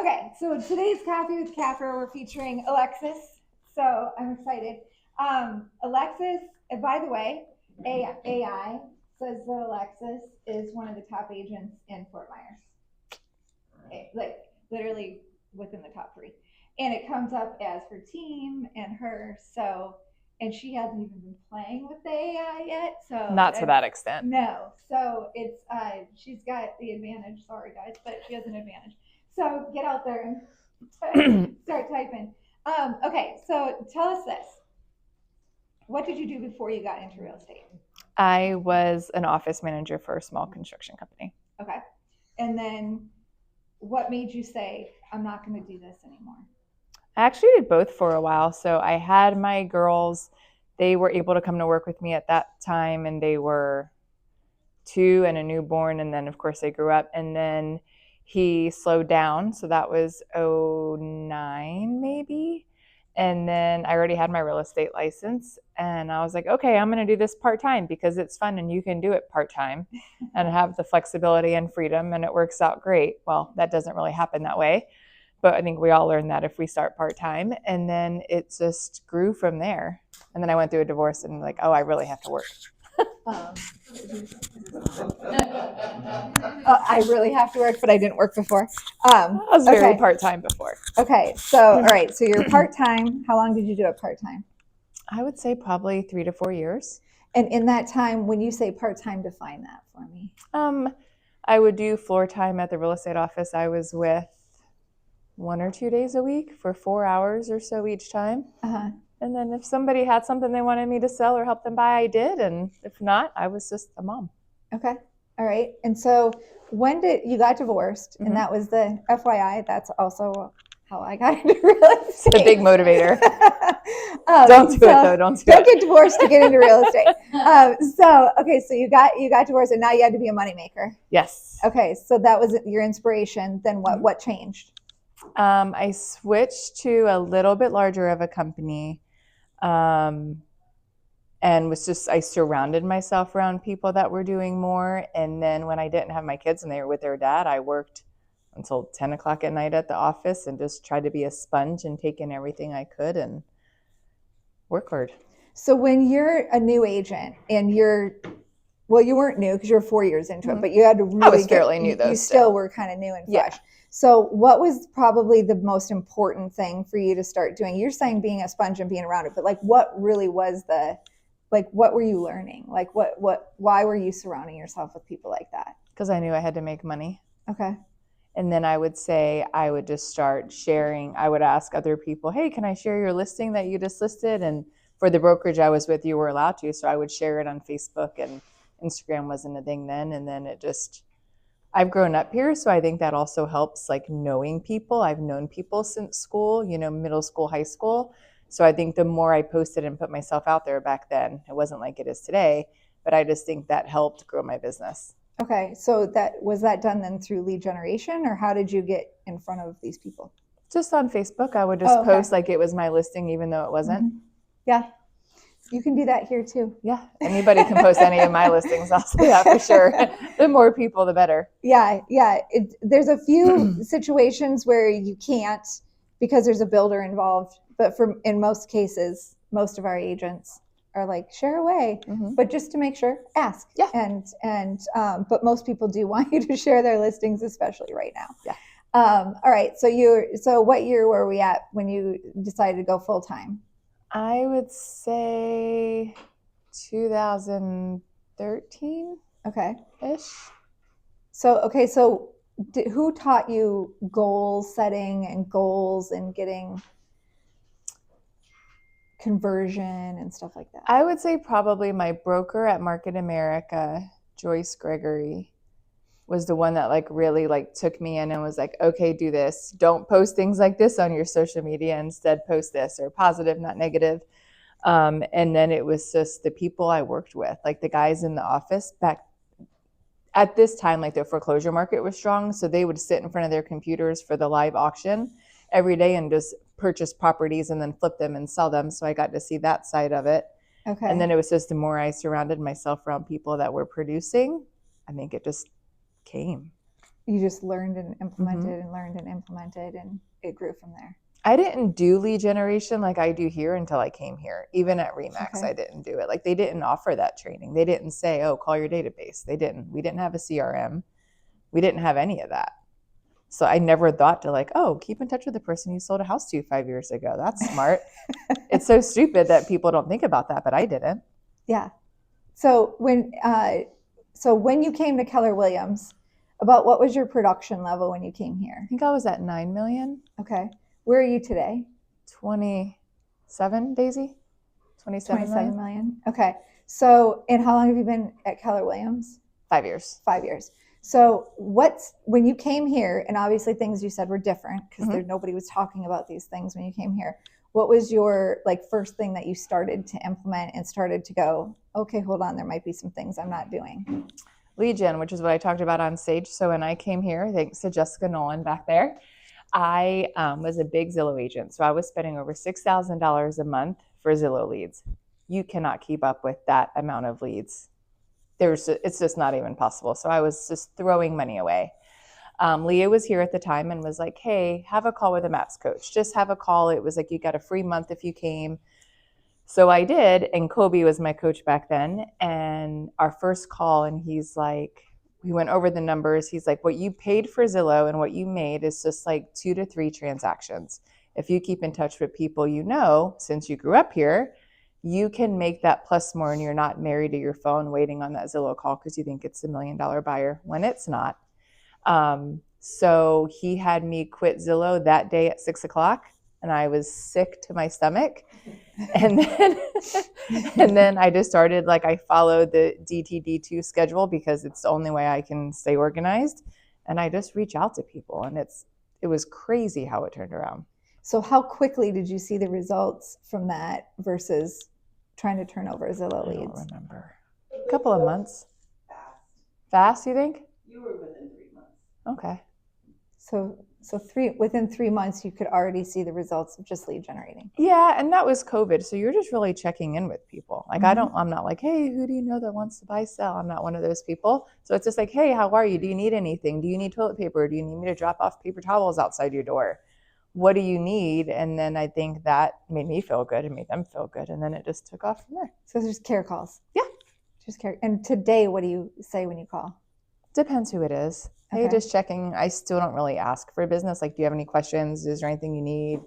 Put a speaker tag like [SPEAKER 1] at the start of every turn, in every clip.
[SPEAKER 1] Okay, so today's Coffee with Capper, we're featuring Alexis. So I'm excited. Alexis, and by the way, AI says that Alexis is one of the top agents in Fort Myers. Like literally within the top three. And it comes up as her team and her. So, and she hasn't even been playing with the AI yet. So
[SPEAKER 2] not to that extent.
[SPEAKER 1] No. So it's she's got the advantage. Sorry guys, but she has an advantage. So get out there and start typing. Okay, so tell us this. What did you do before you got into real estate?
[SPEAKER 2] I was an office manager for a small construction company.
[SPEAKER 1] Okay. And then what made you say, I'm not going to do this anymore?
[SPEAKER 2] I actually did both for a while. So I had my girls, they were able to come to work with me at that time, and they were 2 and a newborn. And then, of course, they grew up. And then he slowed down. So that was 2009 maybe. And then I already had my real estate license. And I was like, okay, I'm going to do this part-time because it's fun and you can do it part-time and have the flexibility and freedom, and it works out great. Well, that doesn't really happen that way. But I think we all learn that if we start part-time. And then it just grew from there. And then I went through a divorce and like, oh, I really have to work.
[SPEAKER 1] I really have to work, but I didn't work before.
[SPEAKER 2] I was very part-time before.
[SPEAKER 1] Okay, so all right, so you're part-time. How long did you do it part-time?
[SPEAKER 2] I would say probably 3 to 4 years.
[SPEAKER 1] And in that time, when you say part-time, define that for me.
[SPEAKER 2] I would do floor time at the real estate office. I was with 1 or 2 days a week for 4 hours or so each time. And then if somebody had something they wanted me to sell or help them buy, I did. And if not, I was just a mom.
[SPEAKER 1] Okay. All right. And so when did you got divorced? And that was the FYI, that's also how I got into real estate.
[SPEAKER 2] The big motivator. Don't do it though. Don't
[SPEAKER 1] get divorced to get into real estate. So you got divorced and now you had to be a moneymaker.
[SPEAKER 2] Yes.
[SPEAKER 1] Okay. So that was your inspiration. Then what changed?
[SPEAKER 2] I switched to a little bit larger of a company. And I surrounded myself around people that were doing more. And then when I didn't have my kids and they were with their dad, I worked until 10 o'clock at night at the office and just tried to be a sponge and take in everything I could and work hard.
[SPEAKER 1] So when you're a new agent and you weren't new because you were 4 years into it, but you had to really
[SPEAKER 2] I was fairly new though.
[SPEAKER 1] You still were kind of new and fresh. Yeah. So what was probably the most important thing for you to start doing? You're saying being a sponge and being around it, but like what really was what were you learning? Like why were you surrounding yourself with people like that?
[SPEAKER 2] Because I knew I had to make money.
[SPEAKER 1] Okay.
[SPEAKER 2] And then I would say I would just start sharing. I would ask other people, hey, can I share your listing that you just listed? And for the brokerage I was with, you were allowed to. So I would share it on Facebook, and Instagram wasn't a thing then. And then I've grown up here. So I think that also helps, like knowing people. I've known people since school, middle school, high school. So I think the more I posted and put myself out there back then, it wasn't like it is today, but I just think that helped grow my business.
[SPEAKER 1] Okay. So was that done then through lead generation, or how did you get in front of these people?
[SPEAKER 2] Just on Facebook. I would just post like it was my listing, even though it wasn't.
[SPEAKER 1] Mm-hmm. Yeah. You can do that here too.
[SPEAKER 2] Yeah. Anybody can post any of my listings. I'll say that for sure. The more people, the better.
[SPEAKER 1] Yeah. Yeah. There's a few situations where you can't because there's a builder involved. But in most cases, most of our agents are like, share away. Mm-hmm. But just to make sure, ask.
[SPEAKER 2] Yeah.
[SPEAKER 1] But most people do want you to share their listings, especially right now.
[SPEAKER 2] Yeah.
[SPEAKER 1] All right. So what year were we at when you decided to go full time?
[SPEAKER 2] I would say 2013.
[SPEAKER 1] Okay.
[SPEAKER 2] Ish.
[SPEAKER 1] So who taught you goal setting and goals and getting conversion and stuff like that?
[SPEAKER 2] I would say probably my broker at Market America, Joyce Gregory, was the one that really took me in and was like, okay, do this. Don't post things like this on your social media. Instead, post this, or positive, not negative. And then it was just the people I worked with, like the guys in the office back at this time, like the foreclosure market was strong. So they would sit in front of their computers for the live auction every day and just purchase properties and then flip them and sell them. So I got to see that side of it.
[SPEAKER 1] Okay.
[SPEAKER 2] And then it was just the more I surrounded myself around people that were producing, I think it just came.
[SPEAKER 1] you just learned and implemented and learned and implemented, and it grew from there.
[SPEAKER 2] I didn't do lead generation like I do here until I came here. Even at Remax,
[SPEAKER 1] Okay.
[SPEAKER 2] I didn't do it. Like they didn't offer that training. They didn't say, oh, call your database. They didn't. We didn't have a CRM. We didn't have any of that. So I never thought to like, oh, keep in touch with the person you sold a house to 5 years ago. That's smart. It's so stupid that people don't think about that, but I didn't.
[SPEAKER 1] Yeah. So when you came to Keller Williams, about what was your production level when you came here?
[SPEAKER 2] I think I was at 9 million.
[SPEAKER 1] Okay. Where are you today?
[SPEAKER 2] 27, Daisy? 27
[SPEAKER 1] million. Okay. So, and how long have you been at Keller Williams?
[SPEAKER 2] 5 years.
[SPEAKER 1] 5 years. So when you came here, and obviously things you said were different because nobody was talking about these things when you came here. What was your like first thing that you started to implement and started to go, okay, hold on, there might be some things I'm not doing?
[SPEAKER 2] Lead gen, which is what I talked about on stage. So when I came here, thanks to Jessica Nolan back there, I was a big Zillow agent. So I was spending over $6,000 a month for Zillow leads. You cannot keep up with that amount of leads. It's just not even possible. So I was just throwing money away. Leah was here at the time and was like, hey, have a call with a MAPS coach. Just have a call. It was like you got a free month if you came. So I did, and Kobe was my coach back then. And our first call, and he's like, we went over the numbers. He's like, what you paid for Zillow and what you made is just like 2 to 3 transactions. If you keep in touch with people you know, since you grew up here, you can make that plus more, and you're not married to your phone waiting on that Zillow call because you think it's $1 million buyer when it's not. So he had me quit Zillow that day at 6 o'clock, and I was sick to my stomach. And then I just started, like, I followed the DTD2 schedule because it's the only way I can stay organized. And I just reach out to people, and it was crazy how it turned around.
[SPEAKER 1] So how quickly did you see the results from that versus trying to turn over Zillow leads?
[SPEAKER 2] I don't remember. A couple of months. Fast, you think?
[SPEAKER 3] You were within 3 months.
[SPEAKER 2] Okay.
[SPEAKER 1] So within 3 months, you could already see the results of just lead generating.
[SPEAKER 2] Yeah, and that was COVID. So you're just really checking in with people. Like I'm not like, hey, who do you know that wants to buy, sell? I'm not one of those people. So it's just like, hey, how are you? Do you need anything? Do you need toilet paper? Do you need me to drop off paper towels outside your door? What do you need? And then I think that made me feel good and made them feel good. And then it just took off from there.
[SPEAKER 1] So there's care calls.
[SPEAKER 2] Yeah.
[SPEAKER 1] Just care. And today, what do you say when you call?
[SPEAKER 2] Depends who it is. Hey, just checking. I still don't really ask for business. Like, do you have any questions? Is there anything you need?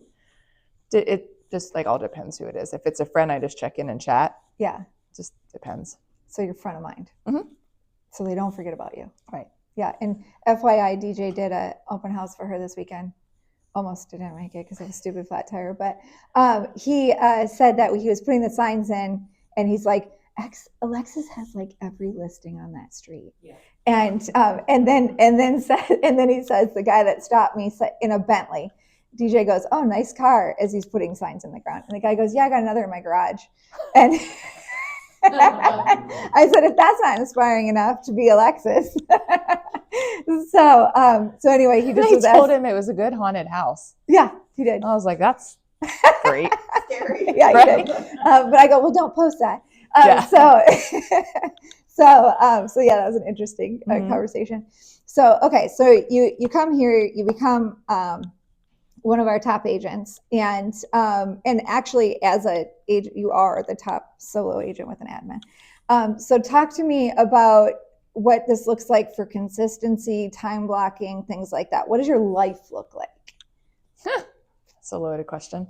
[SPEAKER 2] It just like all depends who it is. If it's a friend, I just check in and chat.
[SPEAKER 1] Yeah.
[SPEAKER 2] Just depends.
[SPEAKER 1] So you're front of mind.
[SPEAKER 2] Mm-hmm.
[SPEAKER 1] So they don't forget about you.
[SPEAKER 2] Right.
[SPEAKER 1] Yeah. And FYI, DJ did an open house for her this weekend. Almost didn't make it because of a stupid flat tire. But he said that he was putting the signs in, and he's like, Alexis has like every listing on that street.
[SPEAKER 3] Yeah.
[SPEAKER 1] And then he says, the guy that stopped me in a Bentley, DJ goes, oh, nice car, as he's putting signs in the ground. And the guy goes, yeah, I got another in my garage. And I said, if that's not inspiring enough to be Alexis. So anyway, he just
[SPEAKER 2] told him it was a good haunted house.
[SPEAKER 1] Yeah, he did.
[SPEAKER 2] I was like, that's great.
[SPEAKER 3] Scary.
[SPEAKER 1] Yeah, he did. But I go, well, don't post that. So yeah, that was an interesting conversation. So, okay. So you come here, you become, one of our top agents, and actually as a agent, you are the top solo agent with an admin. So talk to me about what this looks like for consistency, time blocking, things like that. What does your life look like?
[SPEAKER 2] That's a loaded question.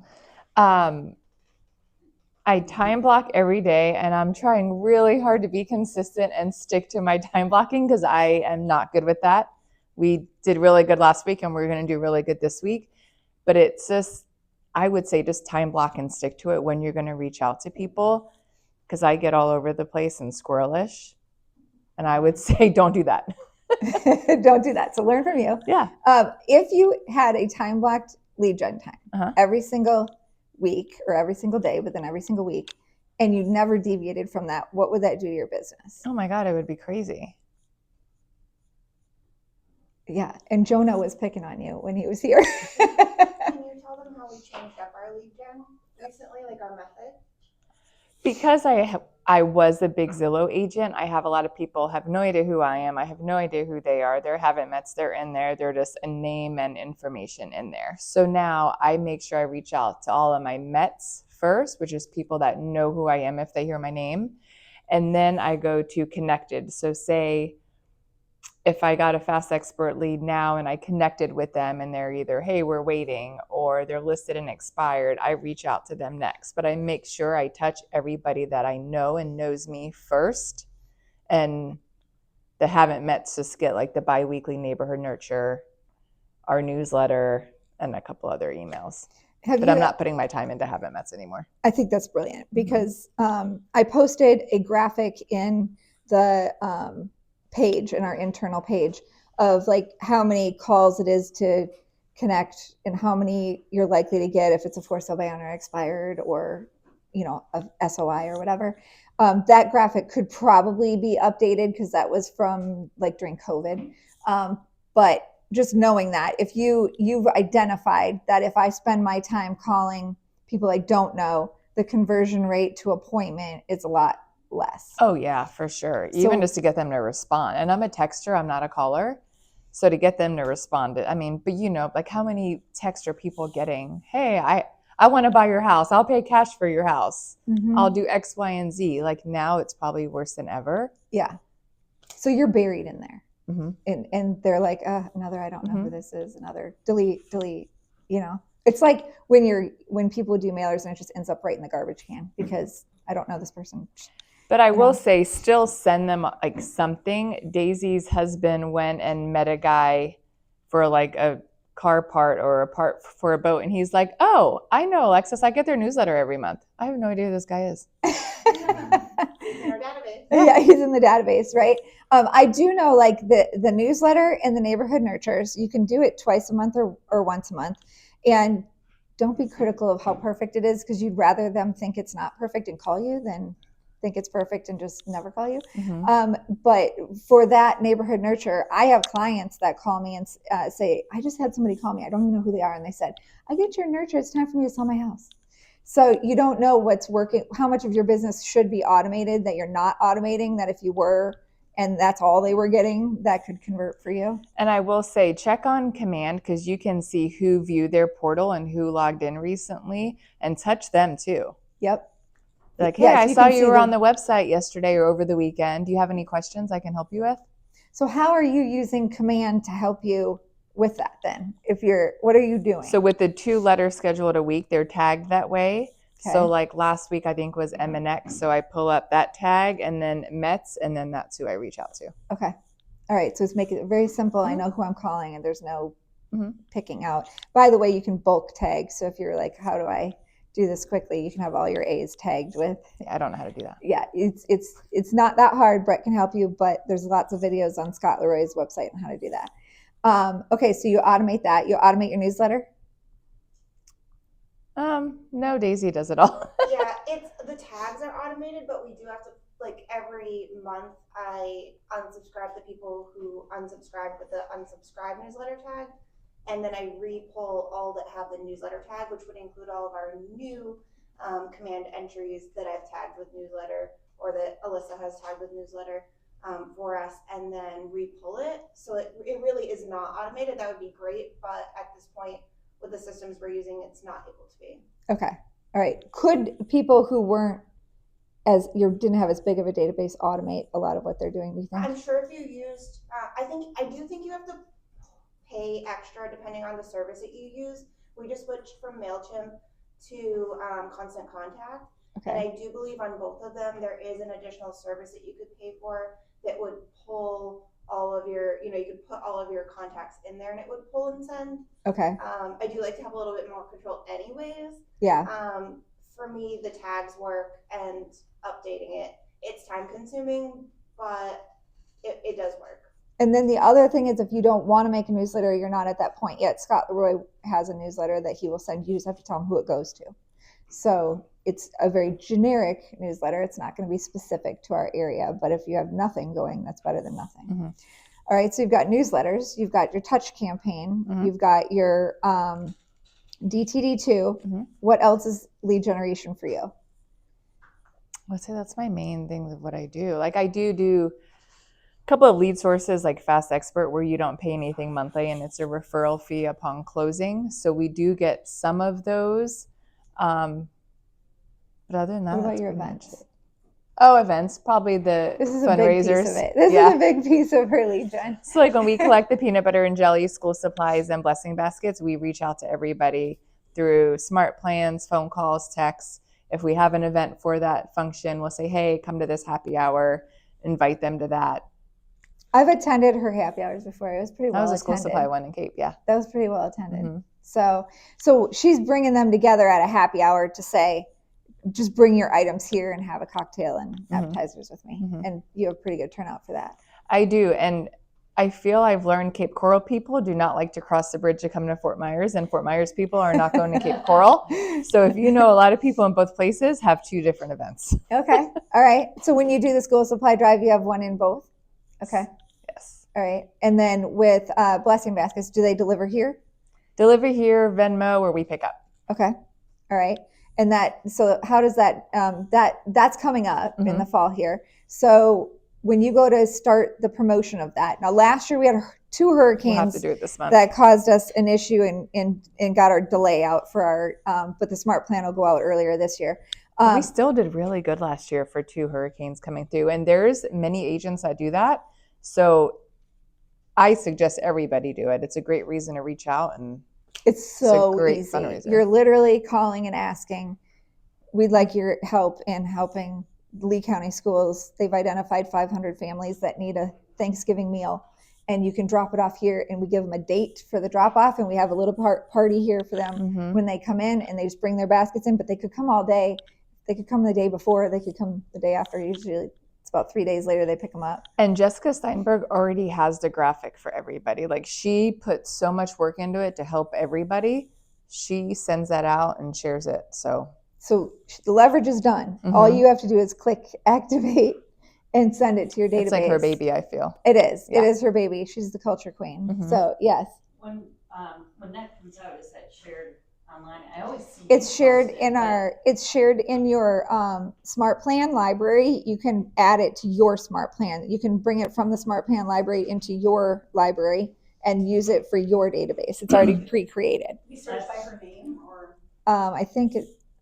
[SPEAKER 2] I time block every day, and I'm trying really hard to be consistent and stick to my time blocking because I am not good with that. We did really good last week, and we're going to do really good this week. But it's just, I would say just time block and stick to it when you're going to reach out to people, because I get all over the place and squirrelish. And I would say, don't do that.
[SPEAKER 1] Don't do that. So learn from you.
[SPEAKER 2] Yeah.
[SPEAKER 1] If you had a time blocked lead gen time every single week or every single day, but then every single week, and you never deviated from that, what would that do to your business?
[SPEAKER 2] Oh my God, it would be crazy.
[SPEAKER 1] Yeah. And Jonah was picking on you when he was here.
[SPEAKER 3] Can you tell them how we changed up our lead gen recently, like our method?
[SPEAKER 2] Because I was a big Zillow agent, I have a lot of people have no idea who I am. I have no idea who they are. They haven't met, they're in there. They're just a name and information in there. So now I make sure I reach out to all of my Mets first, which is people that know who I am if they hear my name. And then I go to connected. So say if I got a Fast Expert lead now and I connected with them and they're either, hey, we're waiting, or they're listed and expired, I reach out to them next. But I make sure I touch everybody that I know and knows me first, and that haven't met, just get like the biweekly neighborhood nurture, our newsletter, and a couple other emails. But I'm not putting my time into haven't mets anymore.
[SPEAKER 1] I think that's brilliant because I posted a graphic in the page, in our internal page, of like how many calls it is to connect and how many you're likely to get if it's a for sale by owner expired or, you know, a SOI or whatever. That graphic could probably be updated because that was from like during COVID. But just knowing that if you've identified that if I spend my time calling people I don't know, the conversion rate to appointment is a lot less.
[SPEAKER 2] Oh yeah, for sure. Even just to get them to respond. And I'm a texter, I'm not a caller. So to get them to respond, I mean, but you know, like how many texts are people getting? Hey, I want to buy your house. I'll pay cash for your house. I'll do X, Y, and Z. Like now it's probably worse than ever.
[SPEAKER 1] Yeah. So you're buried in there. And they're like, another, I don't know who this is, another, delete, you know. It's like when people do mailers and it just ends up right in the garbage can because I don't know this person.
[SPEAKER 2] But I will say, still send them like something. Daisy's husband went and met a guy for like a car part or a part for a boat. And he's like, oh, I know Alexis. I get their newsletter every month. I have no idea who this guy is.
[SPEAKER 3] He's in our database.
[SPEAKER 1] Yeah, he's in the database, right? I do know like the newsletter and the neighborhood nurtures, you can do it twice a month or once a month. And don't be critical of how perfect it is because you'd rather them think it's not perfect and call you than think it's perfect and just never call you. But for that neighborhood nurture, I have clients that call me and say, I just had somebody call me. I don't even know who they are. And they said, I get your nurture. It's time for me to sell my house. So you don't know what's working, how much of your business should be automated that you're not automating, that if you were, and that's all they were getting, that could convert for you.
[SPEAKER 2] And I will say, check on command because you can see who viewed their portal and who logged in recently and touch them too.
[SPEAKER 1] Yep.
[SPEAKER 2] Like, hey, I saw you were on the website yesterday or over the weekend. Do you have any questions I can help you with?
[SPEAKER 1] So how are you using command to help you with that then? What are you doing?
[SPEAKER 2] So with the 2 letters scheduled a week, they're tagged that way. Okay. So like last week, I think was MNX. So I pull up that tag and then Mets, and then that's who I reach out to.
[SPEAKER 1] Okay. All right. So let's make it very simple. I know who I'm calling and there's no picking out. By the way, you can bulk tag. So if you're like, how do I do this quickly? You can have all your A's tagged with.
[SPEAKER 2] Yeah, I don't know how to do that.
[SPEAKER 1] Yeah, it's not that hard. Brett can help you, but there's lots of videos on Scott Leroy's website on how to do that. Okay, so you automate that. You automate your newsletter?
[SPEAKER 2] No, Daisy does it all.
[SPEAKER 4] Yeah, the tags are automated, but we do have to, like, every month I unsubscribe the people who unsubscribed with the unsubscribe newsletter tag. And then I re-pull all that have the newsletter tag, which would include all of our new command entries that I've tagged with newsletter or that Alyssa has tagged with newsletter for us, and then re-pull it. So it really is not automated. That would be great, but at this point, with the systems we're using, it's not able to be.
[SPEAKER 1] Okay. All right. Could people who didn't have as big of a database automate a lot of what they're doing, do you think?
[SPEAKER 4] I'm sure if you used, I do think you have to pay extra depending on the service that you use. We just switched from MailChimp to Constant Contact. Okay. And I do believe on both of them, there is an additional service that you could pay for that would pull all of your, you could put all of your contacts in there and it would pull and send.
[SPEAKER 1] Okay.
[SPEAKER 4] I do like to have a little bit more control anyways.
[SPEAKER 1] Yeah.
[SPEAKER 4] For me, the tags work and updating it, it's time consuming, but it does work.
[SPEAKER 1] And then the other thing is if you don't want to make a newsletter, you're not at that point yet. Scott Leroy has a newsletter that he will send you. You just have to tell him who it goes to. So it's a very generic newsletter. It's not going to be specific to our area, but if you have nothing going, that's better than nothing. Mm-hmm. All right. So you've got newsletters, you've got your touch campaign, you've got your DTD2. What else is lead generation for you?
[SPEAKER 2] I'd say that's my main thing of what I do. Like I do a couple of lead sources like Fast Expert where you don't pay anything monthly and it's a referral fee upon closing. So we do get some of those. But other than that,
[SPEAKER 1] What about
[SPEAKER 2] that's
[SPEAKER 1] your
[SPEAKER 2] pretty much
[SPEAKER 1] events?
[SPEAKER 2] it. Oh, events, probably the
[SPEAKER 1] This is a big piece
[SPEAKER 2] fundraisers.
[SPEAKER 1] of it. This
[SPEAKER 2] Yeah.
[SPEAKER 1] is a big piece of her lead gen.
[SPEAKER 2] So like when we collect the peanut butter and jelly, school supplies, and blessing baskets, we reach out to everybody through smart plans, phone calls, texts. If we have an event for that function, we'll say, hey, come to this happy hour, invite them to that.
[SPEAKER 1] I've attended her happy hours before. It was pretty
[SPEAKER 2] That
[SPEAKER 1] well
[SPEAKER 2] was a school
[SPEAKER 1] attended.
[SPEAKER 2] supply one in Cape, yeah.
[SPEAKER 1] That was pretty well attended.
[SPEAKER 2] Mhm.
[SPEAKER 1] So she's bringing them together at a happy hour to say, just bring your items here and have a cocktail and appetizers with me.
[SPEAKER 2] Mhm.
[SPEAKER 1] And you have pretty good turnout for that.
[SPEAKER 2] I do. And I feel I've learned Cape Coral people do not like to cross the bridge to come to Fort Myers, and Fort Myers people are not going to Cape Coral. So if you know a lot of people in both places, have two different events.
[SPEAKER 1] Okay. All right. So when you do the school supply drive, you have one in both? Okay.
[SPEAKER 2] Yes.
[SPEAKER 1] All right. And then with blessing baskets, do they deliver here?
[SPEAKER 2] Deliver here, Venmo, where we pick up.
[SPEAKER 1] Okay. All right. And so how does that, that's coming up in the fall here. So when you go to start the promotion of that, now last year we had 2
[SPEAKER 2] We'll
[SPEAKER 1] hurricanes
[SPEAKER 2] have to do it this month.
[SPEAKER 1] that caused us an issue and got our delay out for our, but the smart plan will go out earlier this year.
[SPEAKER 2] We still did really good last year for 2 hurricanes coming through. And there's many agents that do that. So I suggest everybody do it. It's a great reason to reach out, and
[SPEAKER 1] it's so
[SPEAKER 2] great
[SPEAKER 1] easy.
[SPEAKER 2] fundraiser.
[SPEAKER 1] You're literally calling and asking, we'd like your help in helping Lee County schools. They've identified 500 families that need a Thanksgiving meal, and you can drop it off here, and we give them a date for the drop off, and we have a little party here for them when they come in, and they just bring their baskets in. But they could come all day. They could come the day before. They could come the day after. Usually it's about 3 days later they pick them up.
[SPEAKER 2] And Jessica Steinberg already has the graphic for everybody. Like she puts so much work into it to help everybody. She sends that out and shares it. So
[SPEAKER 1] the leverage is done. All you have to do is click activate and send it to your database.
[SPEAKER 2] It's like her baby, I feel.
[SPEAKER 1] It is.
[SPEAKER 2] Yeah.
[SPEAKER 1] It is her baby. She's the culture queen. So yes.
[SPEAKER 3] When that comes out, is that shared online? I always see
[SPEAKER 1] It's
[SPEAKER 3] you
[SPEAKER 1] shared
[SPEAKER 3] post it,
[SPEAKER 1] it's shared in your smart plan library. You can add it to your smart plan. You can bring it from the smart plan library into your library and use it for your database. It's already pre-created.
[SPEAKER 3] We search by her name, or
[SPEAKER 1] I think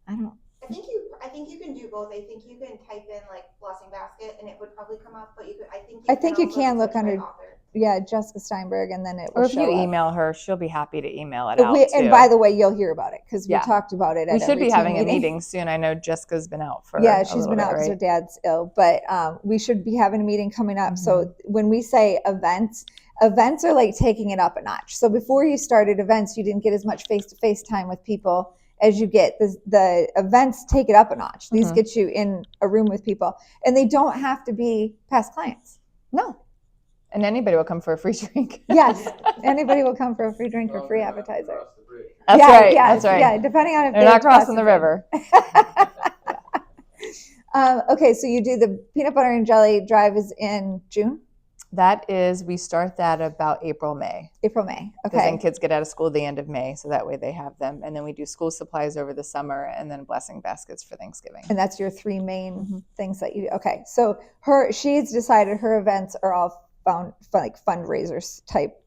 [SPEAKER 1] I
[SPEAKER 4] think you can do both. I think you can type in like blessing basket and it would probably come up, but
[SPEAKER 1] I think you
[SPEAKER 4] also
[SPEAKER 1] can look
[SPEAKER 4] search by
[SPEAKER 1] under
[SPEAKER 4] author.
[SPEAKER 1] Jessica Steinberg, and then it will
[SPEAKER 2] Or if
[SPEAKER 1] show
[SPEAKER 2] you
[SPEAKER 1] up.
[SPEAKER 2] email her, she'll be happy to email it out too.
[SPEAKER 1] And by the way, you'll hear about it because we
[SPEAKER 2] Yeah.
[SPEAKER 1] talked about it.
[SPEAKER 2] We
[SPEAKER 1] at
[SPEAKER 2] should be having a
[SPEAKER 1] meeting.
[SPEAKER 2] meeting soon. I know Jessica's been out for
[SPEAKER 1] Yeah,
[SPEAKER 2] a
[SPEAKER 1] she's
[SPEAKER 2] little
[SPEAKER 1] been
[SPEAKER 2] bit,
[SPEAKER 1] out because her
[SPEAKER 2] right?
[SPEAKER 1] dad's ill, but we should be having a meeting coming up. So when we say events are like taking it up a notch. So before you started events, you didn't get as much face-to-face time with people as you get. The events take it up a notch. These get you in a room with people, and they don't have to be past clients. No.
[SPEAKER 2] And anybody will come for a free drink.
[SPEAKER 1] Yes, anybody will come for a free drink or free appetizer.
[SPEAKER 2] That's
[SPEAKER 1] Yeah,
[SPEAKER 2] right.
[SPEAKER 1] yeah,
[SPEAKER 2] That's right.
[SPEAKER 1] Yeah, depending on if
[SPEAKER 2] They're not crossing the river.
[SPEAKER 1] Okay, so you do the peanut butter and jelly drive is in June?
[SPEAKER 2] That is, we start that about April, May.
[SPEAKER 1] April, May.
[SPEAKER 2] Because then
[SPEAKER 1] Okay.
[SPEAKER 2] kids get out of school the end of May, so that way they have them. And then we do school supplies over the summer, and then blessing baskets for Thanksgiving.
[SPEAKER 1] And that's your 3 main things that you do. Okay, so she's decided her events are all fundraisers type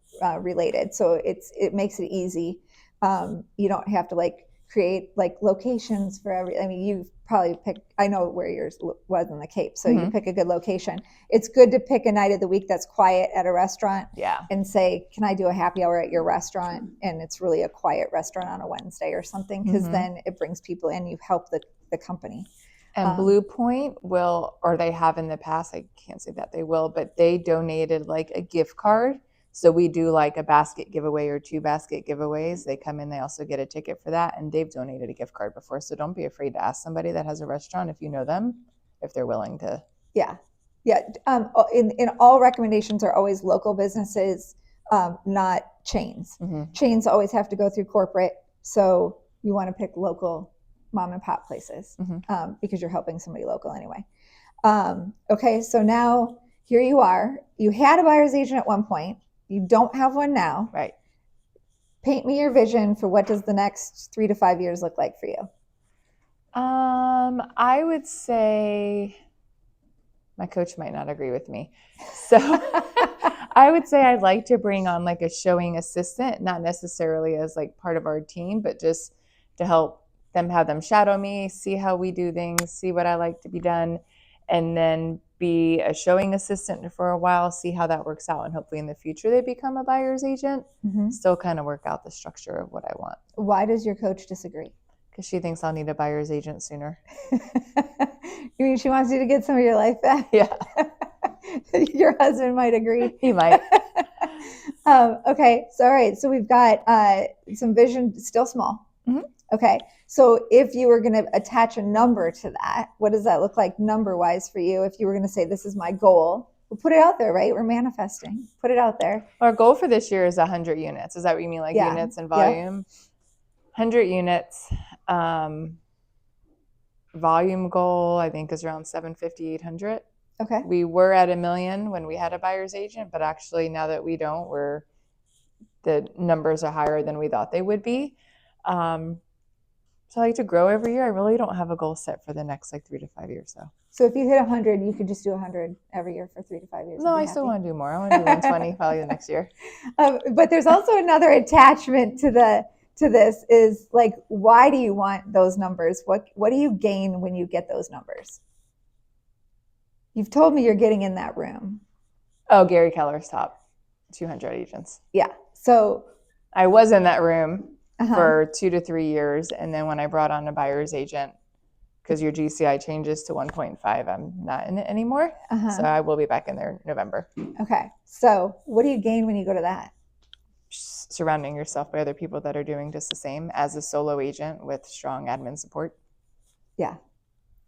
[SPEAKER 1] related. So it makes it easy. You don't have to like create like locations for every. I mean, you probably pick. I know where yours was in the Cape, so you pick a good location. It's good to pick a night of the week that's quiet at a restaurant.
[SPEAKER 2] Yeah.
[SPEAKER 1] And say, can I do a happy hour at your restaurant? And it's really a quiet restaurant on a Wednesday or something, because then it brings people in. You help the company.
[SPEAKER 2] And Blue Point will, or they have in the past, I can't say that they will, but they donated like a gift card. So we do like a basket giveaway or 2 basket giveaways. They come in, they also get a ticket for that, and they've donated a gift card before. So don't be afraid to ask somebody that has a restaurant if you know them, if they're willing to.
[SPEAKER 1] Yeah. Yeah. In all recommendations are always local businesses, not chains. Chains always have to go through corporate. So you want to pick local mom and pop places because you're helping somebody local anyway. Okay. So now here you are. You had a buyer's agent at one point. You don't have one now.
[SPEAKER 2] Right.
[SPEAKER 1] Paint me your vision for what does the next 3 to 5 years look like for you?
[SPEAKER 2] I would say my coach might not agree with me. So I would say I'd like to bring on like a showing assistant, not necessarily as like part of our team, but just to help them, have them shadow me, see how we do things, see what I like to be done, and then be a showing assistant for a while, see how that works out. And hopefully in the future they become a buyer's agent, still kind of work out the structure of what I want.
[SPEAKER 1] Why does your coach disagree?
[SPEAKER 2] Because she thinks I'll need a buyer's agent sooner.
[SPEAKER 1] You mean she wants you to get some of your life back?
[SPEAKER 2] Yeah.
[SPEAKER 1] Your husband might agree.
[SPEAKER 2] He might.
[SPEAKER 1] Okay, so all right, so we've got some vision, still small. Okay, so if you were going to attach a number to that, what does that look like number-wise for you? If you were going to say, this is my goal, we'll put it out there, right? We're manifesting. Put it out there.
[SPEAKER 2] Our goal for this year is 100 units. Is that what you mean, like units and volume? 100 units. Volume goal, I think, is around 750, 800.
[SPEAKER 1] Okay.
[SPEAKER 2] We were at 1 million when we had a buyer's agent, but actually now that we don't, the numbers are higher than we thought they would be. So I like to grow every year. I really don't have a goal set for the next like 3 to 5 years though.
[SPEAKER 1] So if you hit 100, you could just do 100 every year for 3 to 5 years.
[SPEAKER 2] No, I still want to do more. I want to do 120 probably the next year.
[SPEAKER 1] But there's also another attachment to this is like, why do you want those numbers? What do you gain when you get those numbers? You've told me you're getting in that room.
[SPEAKER 2] Oh, Gary Keller's top 200 agents.
[SPEAKER 1] Yeah. So
[SPEAKER 2] I was in that room for 2 to 3 years. And then when I brought on a buyer's agent, because your GCI changes to 1.5, I'm not in it anymore. So I will be back in there in November.
[SPEAKER 1] Okay. So what do you gain when you go to that?
[SPEAKER 2] Surrounding yourself by other people that are doing just the same as a solo agent with strong admin support.
[SPEAKER 1] Yeah.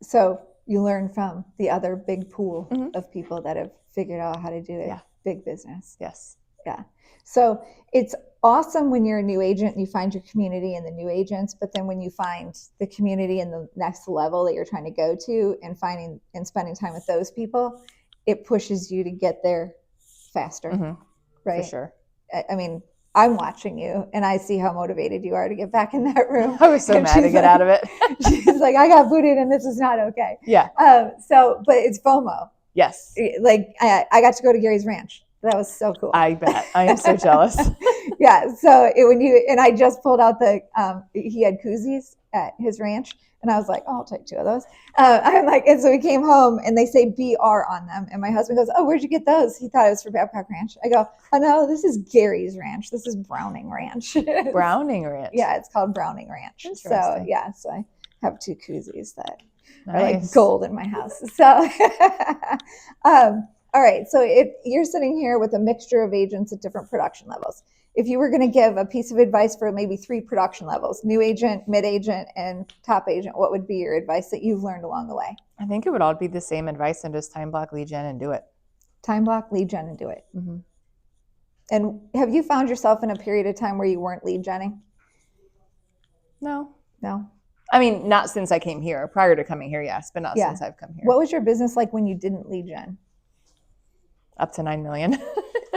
[SPEAKER 1] So you learn from the other big pool of people that have figured out how to do it. Yeah. Big business.
[SPEAKER 2] Yes.
[SPEAKER 1] Yeah. So it's awesome when you're a new agent and you find your community and the new agents, but then when you find the community and the next level that you're trying to go to and finding and spending time with those people, it pushes you to get there faster. Right.
[SPEAKER 2] For sure.
[SPEAKER 1] I mean, I'm watching you and I see how motivated you are to get back in that room.
[SPEAKER 2] I was so mad to get out of it.
[SPEAKER 1] She's like, I got booted and this is not okay.
[SPEAKER 2] Yeah.
[SPEAKER 1] But it's FOMO.
[SPEAKER 2] Yes.
[SPEAKER 1] Like I got to go to Gary's ranch. That was so cool.
[SPEAKER 2] I bet. I am so jealous.
[SPEAKER 1] Yeah. So I just pulled out he had koozies at his ranch. And I was like, oh, I'll take 2 of those. I'm like, and so we came home and they say BR on them. And my husband goes, oh, where'd you get those? He thought it was for Babcock Ranch. I go, oh, no, this is Gary's ranch. This is Browning Ranch.
[SPEAKER 2] Browning Ranch.
[SPEAKER 1] Yeah, it's called Browning Ranch. So, yeah, so I have 2 koozies that are like gold in my house. So, all right. So if you're sitting here with a mixture of agents at different production levels, if you were going to give a piece of advice for maybe 3 production levels, new agent, mid agent, and top agent, what would be your advice that you've learned along the way?
[SPEAKER 2] I think it would all be the same advice and just time block, lead gen, and do it.
[SPEAKER 1] Time block, lead gen, and do it. And have you found yourself in a period of time where you weren't lead genning?
[SPEAKER 2] No.
[SPEAKER 1] I
[SPEAKER 2] mean, not since I came here. Prior to coming here, yes, but not since I've come here.
[SPEAKER 1] What was your business like when you didn't lead gen?
[SPEAKER 2] Up to 9 million.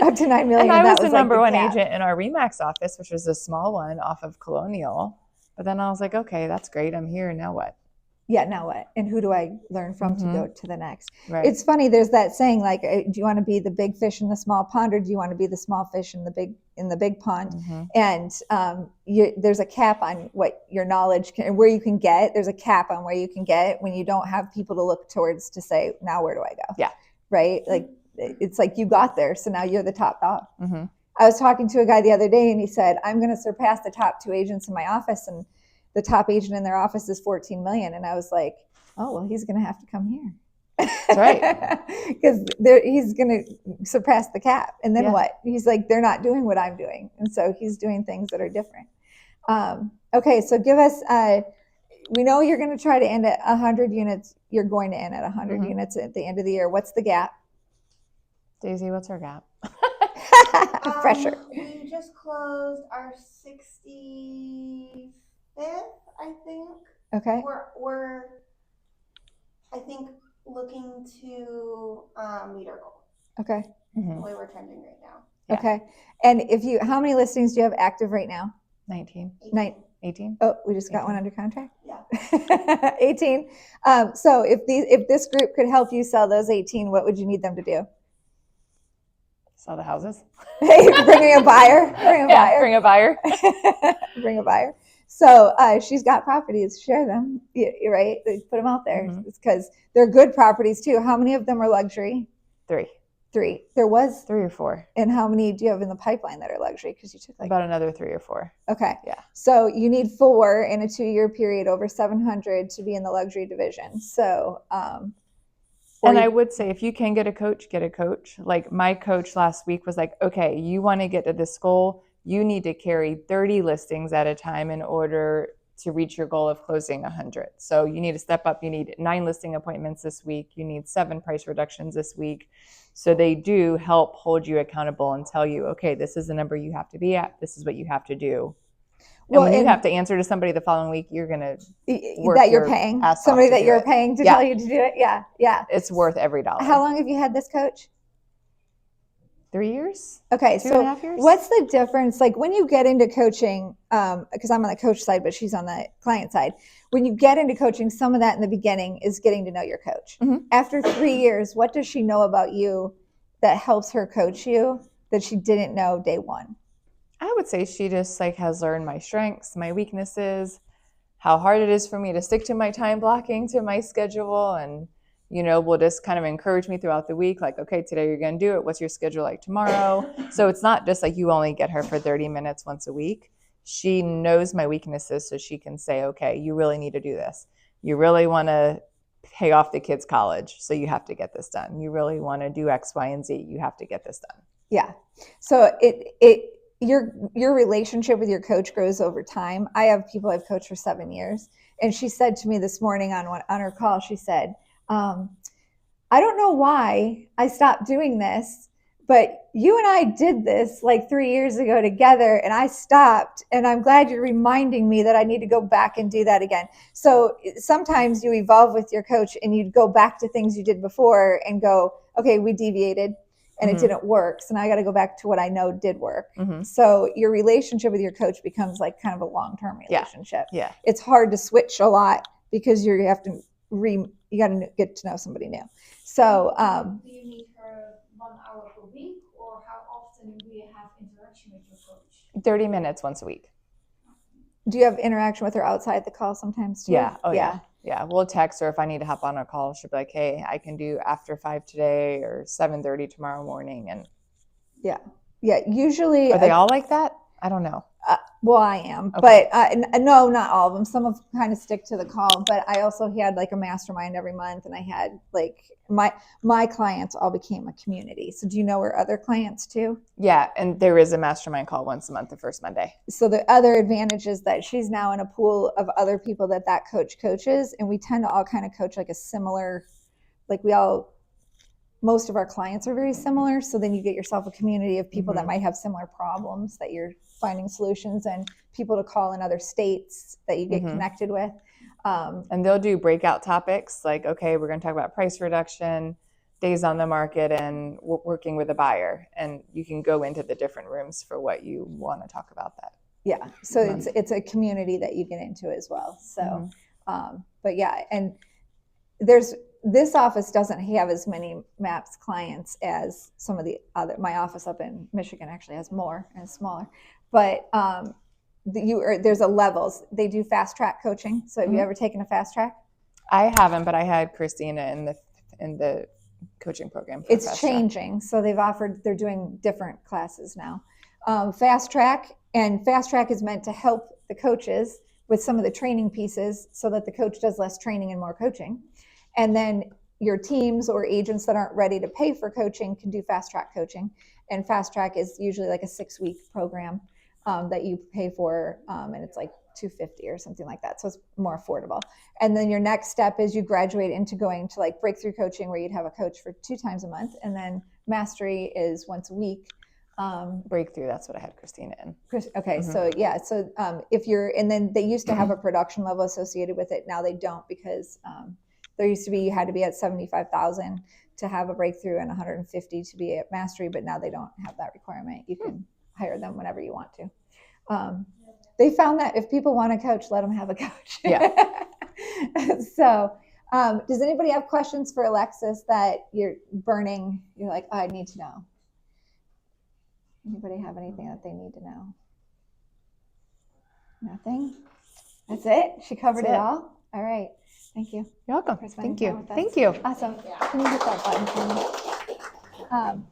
[SPEAKER 1] Up to 9 million.
[SPEAKER 2] And I was the number one agent in our Remax office, which was a small one off of Colonial. But then I was like, okay, that's great. I'm here. Now what?
[SPEAKER 1] Yeah, now what? And who do I learn from to go to the next?
[SPEAKER 2] Right.
[SPEAKER 1] It's funny. There's that saying, like, do you want to be the big fish in the small pond, or do you want to be the small fish in the big pond? And there's a cap on what your knowledge can, where you can get. There's a cap on where you can get when you don't have people to look towards to say, now where do I go?
[SPEAKER 2] Yeah.
[SPEAKER 1] Right. Like it's like you got there, so now you're the top dog. I was talking to a guy the other day, and he said, I'm going to surpass the top 2 agents in my office, and the top agent in their office is 14 million. And I was like, oh, well, he's going to have to come here.
[SPEAKER 2] That's right.
[SPEAKER 1] Because he's going to surpass the cap. And then what? He's like, they're not doing what I'm doing. And so he's doing things that are different. Okay, so give us, we know you're going to try to end at 100 units. You're going to end at 100 units at the end of the year. What's the gap?
[SPEAKER 2] Daisy, what's our gap?
[SPEAKER 1] Pressure.
[SPEAKER 4] We just closed our 65th, I think.
[SPEAKER 1] Okay.
[SPEAKER 4] We're I think looking to meet our goal.
[SPEAKER 1] Okay.
[SPEAKER 4] The way we're trending right now.
[SPEAKER 1] Yeah. Okay. And how many listings do you have active right now?
[SPEAKER 2] 19. 18?
[SPEAKER 1] Oh, we just got one under contract?
[SPEAKER 4] Yeah.
[SPEAKER 1] 18. So if this group could help you sell those 18, what would you need them to do?
[SPEAKER 2] Sell the houses.
[SPEAKER 1] Hey, bringing a buyer.
[SPEAKER 2] Bring a buyer.
[SPEAKER 1] Bring a buyer. So she's got properties. Share them. You're right. Put them out there.
[SPEAKER 2] Mhm.
[SPEAKER 1] It's because they're good properties too. How many of them are luxury?
[SPEAKER 2] 3.
[SPEAKER 1] 3. There was
[SPEAKER 2] 3 or 4.
[SPEAKER 1] And how many do you have in the pipeline that are luxury? Because you took
[SPEAKER 2] About another 3 or 4.
[SPEAKER 1] Okay.
[SPEAKER 2] Yeah.
[SPEAKER 1] So you need 4 in a 2-year period over 700 to be in the luxury division. So,
[SPEAKER 2] and I would say if you can get a coach, get a coach. Like my coach last week was like, okay, you want to get to this goal, you need to carry 30 listings at a time in order to reach your goal of closing 100. So you need to step up. You need 9 listing appointments this week. You need 7 price reductions this week. So they do help hold you accountable and tell you, okay, this is the number you have to be at. This is what you have to do. And when you have to answer to somebody the following week, you're going to work
[SPEAKER 1] that you're
[SPEAKER 2] your
[SPEAKER 1] paying
[SPEAKER 2] ass off
[SPEAKER 1] somebody
[SPEAKER 2] to
[SPEAKER 1] that
[SPEAKER 2] do
[SPEAKER 1] you're
[SPEAKER 2] it.
[SPEAKER 1] paying to
[SPEAKER 2] Yeah.
[SPEAKER 1] tell you to do it. Yeah. Yeah.
[SPEAKER 2] It's worth every dollar.
[SPEAKER 1] How long have you had this coach?
[SPEAKER 2] 3 years?
[SPEAKER 1] Okay.
[SPEAKER 2] 2.5 years?
[SPEAKER 1] What's the difference? Like when you get into coaching, because I'm on the coach side, but she's on the client side. When you get into coaching, some of that in the beginning is getting to know your coach.
[SPEAKER 2] Mhm.
[SPEAKER 1] After 3 years, what does she know about you that helps her coach you that she didn't know day one?
[SPEAKER 2] I would say she just like has learned my strengths, my weaknesses, how hard it is for me to stick to my time blocking, to my schedule, and will just kind of encourage me throughout the week. Like, okay, today you're going to do it. What's your schedule like tomorrow? So it's not just like you only get her for 30 minutes once a week. She knows my weaknesses, so she can say, okay, you really need to do this. You really want to pay off the kids' college, so you have to get this done. You really want to do X, Y, and Z. You have to get this done.
[SPEAKER 1] Yeah. So your relationship with your coach grows over time. I have people I've coached for 7 years, and she said to me this morning on her call, she said, I don't know why I stopped doing this, but you and I did this like 3 years ago together, and I stopped, and I'm glad you're reminding me that I need to go back and do that again. So sometimes you evolve with your coach and you go back to things you did before and go, okay, we deviated and it didn't work. So now I got to go back to what I know did work.
[SPEAKER 2] Mm-hmm.
[SPEAKER 1] So your relationship with your coach becomes like kind of a long-term relationship.
[SPEAKER 2] Yeah.
[SPEAKER 1] It's hard to switch a lot because you got to get to know somebody new. So,
[SPEAKER 5] do you need her 1 hour per week, or how often do you have interaction with your coach?
[SPEAKER 2] 30 minutes once a week.
[SPEAKER 1] do you have interaction with her outside the call sometimes too?
[SPEAKER 2] Yeah. Oh yeah. Yeah. We'll text her if I need to hop on a call. She'll be like, hey, I can do after 5 today or 7:30 tomorrow morning. And
[SPEAKER 1] Yeah. Usually.
[SPEAKER 2] are they all like that? I don't know.
[SPEAKER 1] Well, I am,
[SPEAKER 2] Okay.
[SPEAKER 1] but no, not all of them. Some of kind of stick to the call, but I also had like a mastermind every month, and I had like my clients all became a community. So do you know her other clients too?
[SPEAKER 2] Yeah. And there is a mastermind call once a month, the first Monday.
[SPEAKER 1] So the other advantage is that she's now in a pool of other people that coach coaches, and we tend to all kind of coach like a similar, like most of our clients are very similar. So then you get yourself a community of people that might have similar problems that you're finding solutions, and people to call in other states that you get connected with.
[SPEAKER 2] And they'll do breakout topics like, okay, we're going to talk about price reduction, days on the market, and working with a buyer. And you can go into the different rooms for what you want to talk about that.
[SPEAKER 1] Yeah. So it's a community that you get into as well. So, but yeah, and this office doesn't have as many MAPS clients as some of the other. My office up in Michigan actually has more and smaller, but there's a levels. They do fast track coaching. So have you ever taken a fast track?
[SPEAKER 2] I haven't, but I had Christina in the coaching program.
[SPEAKER 1] It's changing. So they're doing different classes now. Fast track is meant to help the coaches with some of the training pieces so that the coach does less training and more coaching. And then your teams or agents that aren't ready to pay for coaching can do fast track coaching. And fast track is usually like a 6-week program that you pay for, and it's like $250 or something like that. So it's more affordable. And then your next step is you graduate into going to like breakthrough coaching, where you'd have a coach for 2 times a month. And then mastery is once a week.
[SPEAKER 2] Breakthrough, that's what I had Christina in.
[SPEAKER 1] Okay, so yeah, so if and then they used to have a production level associated with it. Now they don't, because there used to be, you had to be at 75,000 to have a breakthrough and 150 to be at mastery, but now they don't have that requirement. You can hire them whenever you want to. they found that if people want a coach, let them have a coach.
[SPEAKER 2] Yeah.
[SPEAKER 1] So, does anybody have questions for Alexis that you're burning? You're like, oh, I need to know. Anybody have anything that they need to know? Nothing? That's it? She covered
[SPEAKER 2] That's
[SPEAKER 1] it
[SPEAKER 2] it.
[SPEAKER 1] all? All right. Thank you.
[SPEAKER 2] You're welcome.
[SPEAKER 1] For spending
[SPEAKER 2] Thank
[SPEAKER 1] time
[SPEAKER 2] you.
[SPEAKER 1] with us.
[SPEAKER 2] Thank you.
[SPEAKER 1] Awesome. Can you hit that button for me?